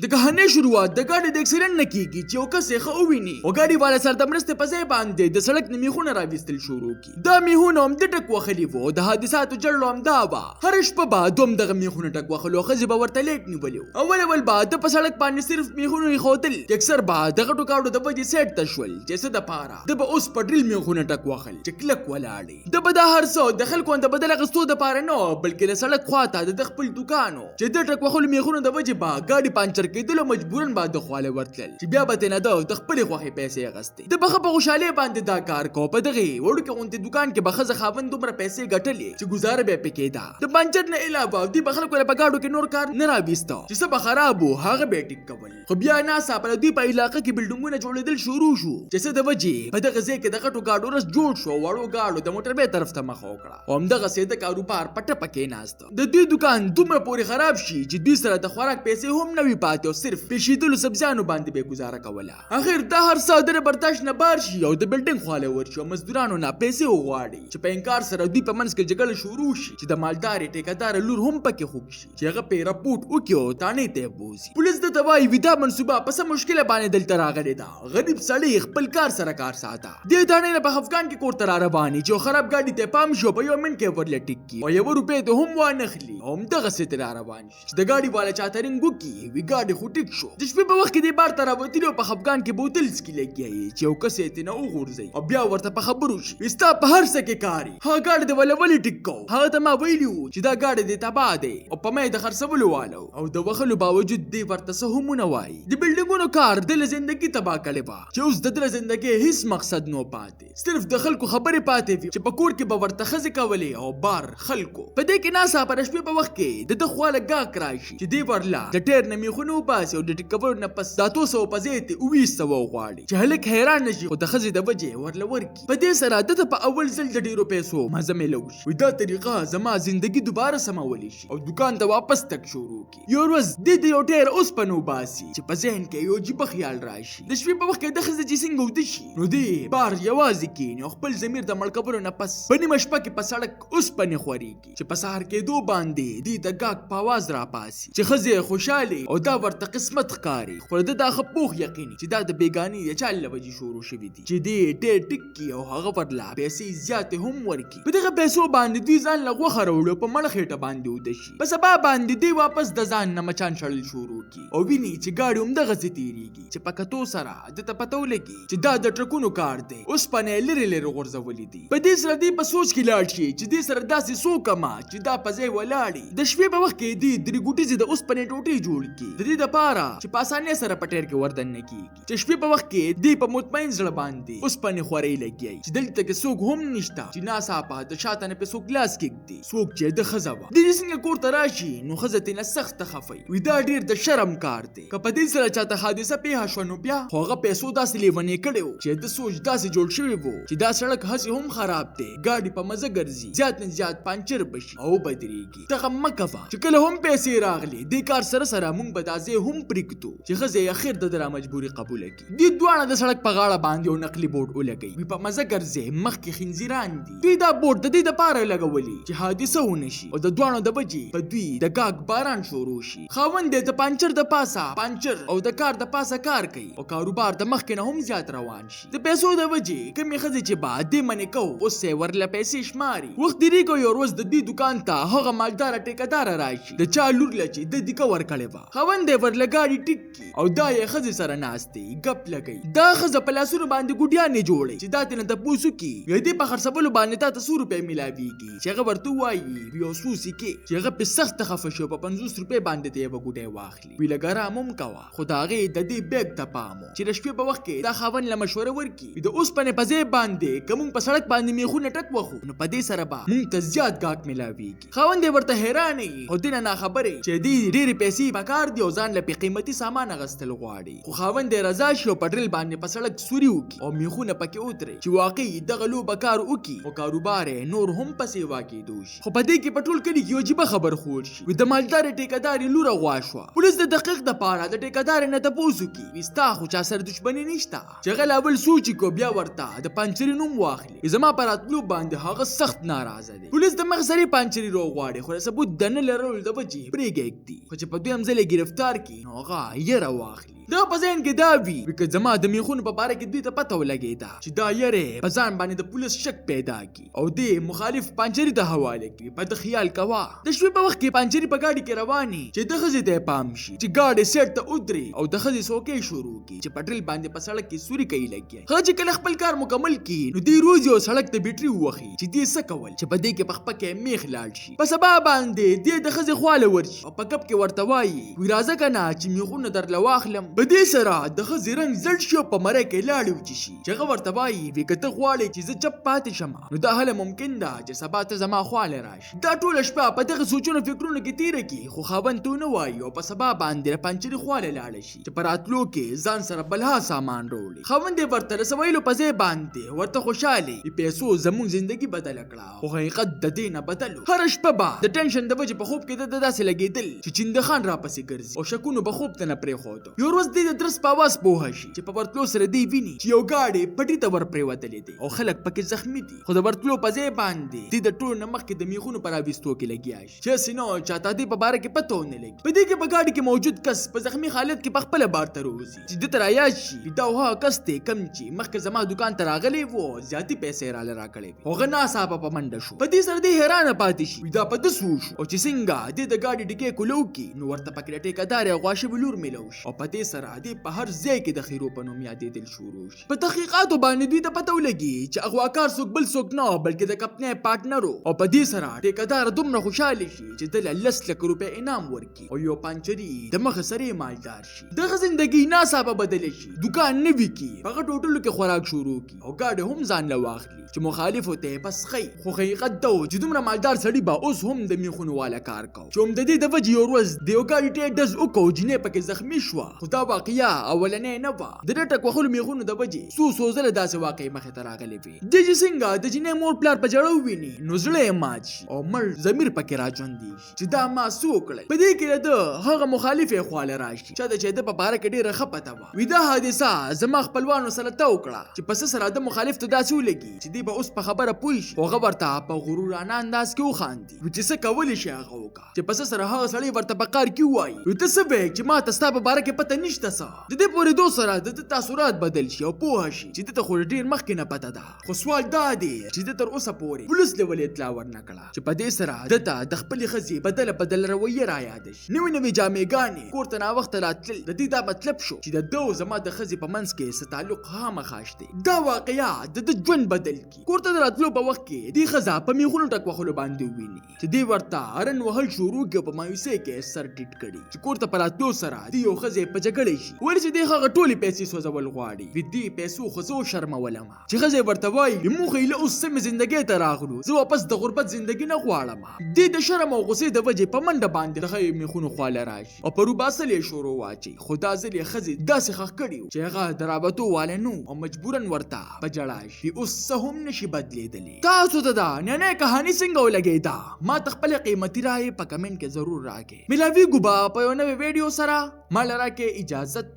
د کهانې شروعات د ګاډي د اکسیډنټ نه کیږي چې یو کس یې ښه وویني او ګاډي والا سره د مرستې په ځای باندې د سړک نه میخونه راویستل شروع کی. دا میخونه هم د ټک وهلي وو. د حادثاتو جړلو همدا وه. هره شپه به دوم دغه میخونه ټک وهلو. ښځې به ورته لیک نیولي وو. اول به د په سړک باندې صرف میخونه ایښودل چې اکثر به د غټو کاڼو د وجې سیټ ته شول چې څه دپاره د به اوس په ډریل میخونه ټک وهل چې کلک ولاړې. د به دا هر څه د خلکو د بدل اخیستو دپاره نه بلکې د سړک خواته د خپل دوکان و چې د ټک وهلو میخونو د وجې به ګاډي پانچر کېدلو مجبوراً به د خواله ورتلل چې بیا به ترې نه د خپلې خوښې پیسې اخیستې. د به ښه په خوشحالۍ باندې دا کار کو. په دغې وړوکې غوندې دوکان کې به ښځه خاوند دومره پیسې ګټلې چې ګزاره به یې پې کېده. د پانچر نه علاوه دوی به خلکو له په ګاډو کې نور کار نه راویسته چې څه به خراب و هغه به یې ټیک کول. خو بیا ناڅاپه دوی په علاقه کې بلډینګونه جوړېدل شروع شو چې څه د وجې په دغه ځای کې د غټو ګاډو رس جوړ شو. وړو ګاډو د موټر بې طرف ته مخه وکړه او همدغسې د کاروبار په ټپه کېناسته. د دوی دوکان دومره پورې خراب شي چې دوی سره د خوراک پیسې هم نه وي پاتې او صرف پېشېدلو سبزیانو باندې به یې ګزاره کوله. اخر دا هر څه د برداشت نه بار شي او د بلډینګ خواله ورشي او مزدورانو نه پیسې وغواړي چې په انکار سره دوی په منځ کې جګړه شروع شي چې د مالدارې ټیکهداره لور هم پکې خوږ شي چې هغه پې رپوټ وکړي او تانې ته یې بوځي. پولیس درته وایي وي دا منصوبه په څه مشکله باندې دلته راغلې ده. غریب سړی خپل کار سره کار ساته. دې تانې نه په افغان کې کور ته را روانې چې خراب ګاډي ته پام شو په یو منټ کې ورله ټیک کړي او 1 روپۍ ته هم وانخلي او همدغسې ترې را روان شي چې د ګاډي والا چاته رنګ وکړي وي ګاډي خو ټیک شو. د شپې په وخت کې دې بار ته راوتلي او په خفګان کې بوتل څکي لګیا چې یو کس یې ترېنه وغورځوي او بیا ورته په خبرو شي وي ستا په هر څه کې کار یې. هغه ګاډی دې ولې ټیک کوو؟ هغه ته ما ویلي وو چې دا ګاډی دې تباه دی او په ما یې د خرڅولو والو او د وهلو باوجود دې ورته څه هم ونه وایي. د بلډینګونو کار د له زندګي تباه کړې وه چې اوس د ده له زندګۍ هېڅ مقصد نو پاتې. صرف د خلکو خبرې پاتې وي چې په کور کې به ورته ښځې کولې او بار خلکو. په دې کې ناڅاپه د شپې په وخت کې د ده خواله ګاک راشي چې دې ورله د ټیر نه میخونه وباسي او د ټیک کولو نه پس دا 200 په ځای ته 200 وغواړي چې هلک حیران نه شي خو د ښځې د وجې ورله ورکړي. په دې سره ده ته په اول ځل د ډېرو پیسو مزه میلو شي. وایي دا طریقه زما زندګي دوباره سمولی شي او دوکان ته واپس تګ شروع کړي. یو ورځ دې د یو ټیر اوسپنه وباسي چې په ذهن کې یو عجیبه خیال راشي. د شپې په وخت کې د ښځې چې څنګه وده شي نو دې بار یوازې کښېني او خپل ضمیر د مړ کولو نه پس په نیمه شپه کې په سړک اوسپنې خورېږي چې په سهار کېدو باندې دې د ګاک په اواز راپاسي چې ښځې خوشحالې او دا ورته قسمت ښکاري. خو د دا ښه پوخ یقیني چې دا د بېګانۍ د چا له وجې شروع شوي دي چې دې ډېر ټیک کړي او هغه ورله پیسې زیاتې هم ورکړي. په دغه پیسو باندې دوی ځان له غوښه راوړي په مړه خېټه باندې وده شي. په سبا باندې دوی واپس د ځان نه مچان شړل شروع کړي او ویني چې ګاډي همدغسې تېرېږي چې په کتو سره ده ته پته ولګي چې دا د ټرکونو کار دی. اوسپنه یې لرې لرې غورځولي دي. په دې سره دوی په سوچ کې لاړ شي چې دې سره داسې څوک اما چې دا په ځای ولاړي. د شپې په وخت کې دوی 3 ګوټیزې د اوسپنې ټوټې جوړ کړي د دې دپاره چې په اسانۍ سره په ټیر کې وردن نه کېږي. چې شپې په وخت کې دوی په مطمئن زړه باندې اوسپنې خورۍ لګیایي چې دلته کې څوک هم نشته چې ناڅاپه د شاته نه پرې څوک لاس کېږدي. څوک چې د ښځه وه د دې څنګه کور ته راشي نو ښځه ترېنه سخته خفوي. وایي دا ډېر د شرم کار دی. که په دې سره چاته حادثه پېښه شوه نو بیا خو هغه پیسو داسې لیونې کړی و چې د سوچ داسې جوړ شوی و چې دا سړک هسې هم خراب دی. ګاډي په مزه ګرځي زیات نه زیات پانچر بشي او بدرېږي. دغه مه کوه چې کله هم پیسې راغلې دې کار سره سره موږ به دا ځای هم پرېږدو چې ښځه یې اخر د ده را مجبوري قبوله کړي. دوی دواړه د سړک په غاړه باندې یو نقلي بورډ ولګوي. وایي په مزه ګرځئ مخکې خنزیران دي. دوی دا بورډ د دې دپاره لګولي چې حادثه ونه شي او د دواړو د وجې په دوی د ګاګ باران شروع شي. خاوند یې د پانچر د پاسه پانچر او د کار د پاسه کار کوي او کاروبار د مخکې نه هم زیات روان شي. د پیسو د وجې کمې ښځې چې به دې منې کوو اوس یې ورله پیسې شماري. وخت تېرېږي یو ورځ د دوی دوکان ته هغه مالداره ټیکهداره راشي د چا لور له چې د دیکه ورکړې وه. خاوند یې ورله ګاډي ټیک کړي او دا یې ښځې سره ناست دی ګپ لګوي. دا ښځه په لاسونو باندې ګوډیانې جوړوي چې دا ترېنه تپوس وکړي وایي دې په خرڅولو باندې تا ته 100 روپۍ میلاویږي چې هغه ورته ووایي یو څو سکې چې هغه پرې سخته خفه شي او په 50 روپۍ باندې ته یوه ګوډۍ واخلي. وایي لږ ارام هم کوه خو د هغې د دې بیګ ته پام و چې د شپې په وخت کې دا خاوند له مشوره ورکړي د اوسپنې په ځای باندې که موږ په سړک باندې میخونه ټک وخو نو په دې سره به موږ ته زیات ګاک میلاویږي. خاوند یې ورته حیرانه وي خو دې نه ناخبرې چې دې ډېرې پیسې پکار دي او ځان له بې قیمتي سامان اخیستل غواړي. خو خاوند یې رضا شي او په ډرل باندې په سړک سوري وکړي او میخونه پکې ودرې چې واقعي دغه لوبه کار وکړي او کاروبار یې نور هم پسې واقعېدو شي. خو په دې کې په ټول کلي کې یو عجیبه خبر خور شي. وایي د مالدارې ټیکهدارې لوره غوا شوه. پولیس د دقیق دپاره د ټیکهدارې نه تپوس وکړي وایي ستا خو چا سره دښمني نشته چې هغه له اول سوچ وکړو بیا ورته د پانچري نوم واخلي. زما په راتلو باندې هغه سخت ناراضه دی. پولیس د مغزري پانچري راوغواړي خو د ثبوت د نه لرلو د وجې پرېږدي. خو چې په دویم ځل یې ګرفتار کار کی نو هغه یره واخلي. دا په ذهن کې دا وي که زما د میخونو په باره کې دوی ته پته ولګېده چې دا یره په ځان باندې د پولیس شک پیدا کی او دې مخالف پانچري ته حواله کړي. په د خیال کوه د شپې په وخت کې پانچري په ګاډي کې رواني چې د ښځې ته پام شي چې ګاډي سیټ ته ودرې او د ښځې سوکې شروع کړي چې پټرل باندې په سړک کې سوري کوي لګي. هغه چې کله خپل کار مکمل کړي نو دې روز یو سړک ته بیټري ووخي چې دې څه کول چې په دې کې په خپه کې میخ لاړ شي. په سبا باندې دې د ښځې خواله ورشي او په کپ کې ورته وایي وی راځه کنه چې میخونه درله واخلم. په دې سره د ښځې رنګ زړ شي او په مری کې لاړې وچې شي چې هغه ورته وایي وی که ته غواړې چې زه چپ پاتې شم نو دا هله ممکن ده چې سبا ته زما خواله راشي. دا ټوله شپه په دغه سوچونو فکرونو کې تیره کړي خو خاوند ته ونه وایي او په سبا باندې پنچري خواله لاړه شي چې په راتلو کې ځان سره بلها سامان راوړي. خاوند یې ورته رسولو په ځای باندې ورته خوشحالي په پیسو زموږ زندگی بدله کړه خو حقیقت د دې نه بدلو. هره شپه به د ټینشن د وجې په خوب کې د داسې لګېدل چې چنده خان راپسې ګرځي او شکونو به خوب ته نه پرېښود. یو ورځ دې د درس په اواز پوه شي چې په ورتلو سره دی ویني چې یو ګاډی پټي ته ور پرېوتلی دی او خلک پکې زخمي دي خو د ورتلو په ځای باندې دې د ټولو نه مخکې د میخونو په راویستو کې لګیا شي چې هسې نو چاته دې په باره کې پته ونه لګي. په دې کې په ګاډي کې موجود کس په زخمي حالت کې په خپله بار ته راوځي چې ده ته رایاد شي دا هغه کس دی کم چې مخکې زما دوکان ته راغلی و زیاتې پیسې راله راکړې وې. هغه ناڅاپه په منډه شو. په دې سره دې حیرانه پاتې شي دا په ده څه وشو او چې څنګه دې د ګاډي ډیکې کولو کې نو ورته پکې د ټیکهدارې غوا شوي لور میلو شي او په دې سره دې په هر ځای کې د خیرو په نوم یادېدل شروع شي. په تحقیقاتو باندې دوی ته پته ولګي چې اغواکار څوک بل څوک نه بلکې د کپنۍ پارټنر او په دې سره ټیکهدار دومره خوشحاله شي چې ده له 10 لک روپۍ انعام ورکړي او یو پنچري د مخه سره مالدار شي. دغه زندګي ناڅاپه بدله شي دوکان نوي کړي هغه ټوټلو کې خوراک شروع کړي او ګاډی هم ځان له واخلي چې مخالفو ته بس خی. خو حقیقت دا و چې دومره مالدار سړي به اوس هم د میخونو والا کار کوي چې هم د دې د وجې یو ورځ د یو ګاډي ټیر ډز وکړو جینۍ پکې زخمي شوه خو دا واقعه اولنۍ نه وه. د دې ټک وهلو میخونو د وجې څو ځله داسې واقعې مخې ته راغلې وې. دې چې څنګه د جینۍ مور پلار په جړه وویني نو زړه یې مات شي او مړ ضمیر پکې راژوندي شي چې دا ما څه وکړل. په دې کې د هغه مخالف یې خواله راشي چې د چې د په باره کې ډېره ښه پته وه. وي دا حادثه زما خپلوانو سره ته وکړه چې په څه سره د مخالف ته داسې ولګي چې دی به اوس په خبره پوه شي. هغه ورته په غرورانه انداز کې وخاندي چې څه کولی شي هغه وکړه چې په څه سره هغه سړی ورته په کار کې ووایي ته څه وایې چې ما ته ستا په باره کې پته نشته څه. د دې پورېدو سره د ده تاثرات بدل شي او پوه شي چې ده ته خو ډېر مخکې نه پته ده. خو سوال دا دی چې ده تر اوسه پورې پولیس له ولې اطلاع ورنه کړه چې په دې سره ده ته د خپلې ښځې بدله رویه رایاده شي. نوې جامېګانې کور ته ناوخته راتلل د دې دا مطلب شو چې د ده او زما د ښځې په منځ کې څه تعلق خامخا شته. دا واقعه د ده ژوند بدل کړي. کور ته د راتلو په وخت کې دې ښځه په میخونو ټک وهلو باندې وویني چې دې ورته هرن وهل شروع کړي په مایوسۍ کې سر ټیټ کړي چې کور ته په راتلو سره دې یو ښځې په جګړې شي ولې چې دې هغه ټولې پیسې سوځول غواړي. وي دې پیسو خو زه وشرمولم چې ښځې ورته وایي موږ یې له اوس سمې زندګۍ ته راغلو زه واپس د غربت زندګي نه غواړم. دې د شرم او غصې د وجې په منډه باندې د ښځې میخونو خواله راشي او په روباسل یې شروع واچي. خو دا ځل یې ښځې داسې ښخ کړي چې هغه د رابطو واله نو او مجبورا ورته په جړا شي اوس څه هم نشي بدلېدلی. تاسو ته دا نننۍ کهاني څنګه ولګېده ما ته خپلې قیمتي رایې په کمنټ کې ضرور راکړئ. ملاویږو به په یو نوې ویډیو سره ما له راکړئ اجازت.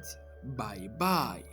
بای بای.